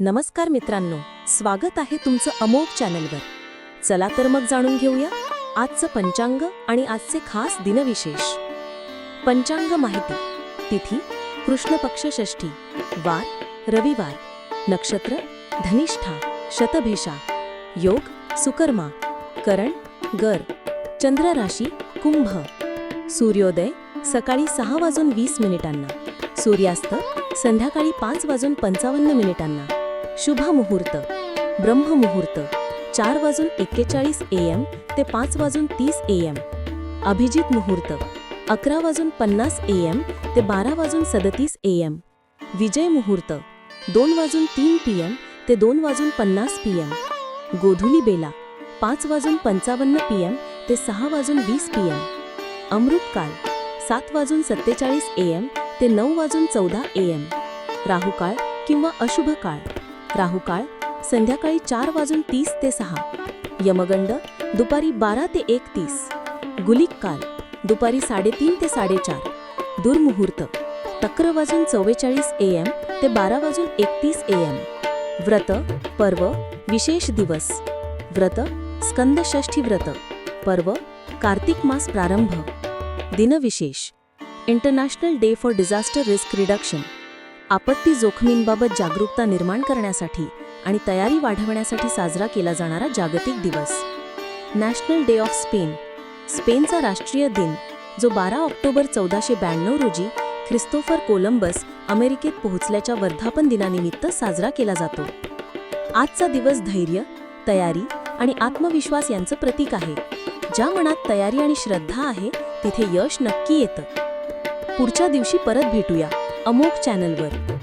नमस्कार मित्रांनो, स्वागत आहे तुमचं अमोघ चॅनलवर. चला तर मग जाणून घेऊया आजचं पंचांग आणि आजचे खास दिनविशेष. पंचांग माहिती. तिथी कृष्ण पक्ष षष्ठी, वार रविवार, नक्षत्र धनिष्ठा शतभिषा, योग सुकर्मा, करण गर, चंद्र राशी कुंभ, सूर्योदय सकाळी 6:20 सूर्यास्त संध्याकाळी 5:55 शुभ मुहूर्त ब्रह्ममुहूर्त 4:41 AM ते 5:30 AM, अभिजित मुहूर्त 11:50 AM ते 12:37 AM, विजय मुहूर्त 2:03 PM ते 2:50 PM, गोधुली बेला 5:55 PM ते 6:20 PM, अमृतकाल 7:47 AM ते 9:14 AM, राहुकाळ किंवा अशुभ काळ. राहुकाळ संध्याकाळी 4:30 ते 6, यमगंड दुपारी 12 ते 1:30, गुलिक काल दुपारी 3:30 ते 4:30, दुर्मुहूर्त 11:44 AM ते 12:31 AM, व्रत पर्व विशेष दिवस. व्रत स्कंद षष्ठी व्रत, पर्व कार्तिक मास प्रारंभ. दिनविशेष. International day for disaster risk reduction, आपत्ती जोखमींबाबत जागरूकता निर्माण करण्यासाठी आणि तयारी वाढवण्यासाठी साजरा केला जाणारा जागतिक दिवस. नॅशनल डे ऑफ स्पेन, स्पेनचा राष्ट्रीय दिन, जो 12 ऑक्टोबर 1492 रोजी ख्रिस्तोफर कोलंबस अमेरिकेत पोहोचल्याच्या वर्धापन दिनानिमित्त साजरा केला जातो. आजचा दिवस धैर्य, तयारी आणि आत्मविश्वास यांचं प्रतीक आहे. ज्या मनात तयारी आणि श्रद्धा आहे तिथे यश नक्की येतं. पुढच्या दिवशी परत भेटूया अमोघ चॅनलवर.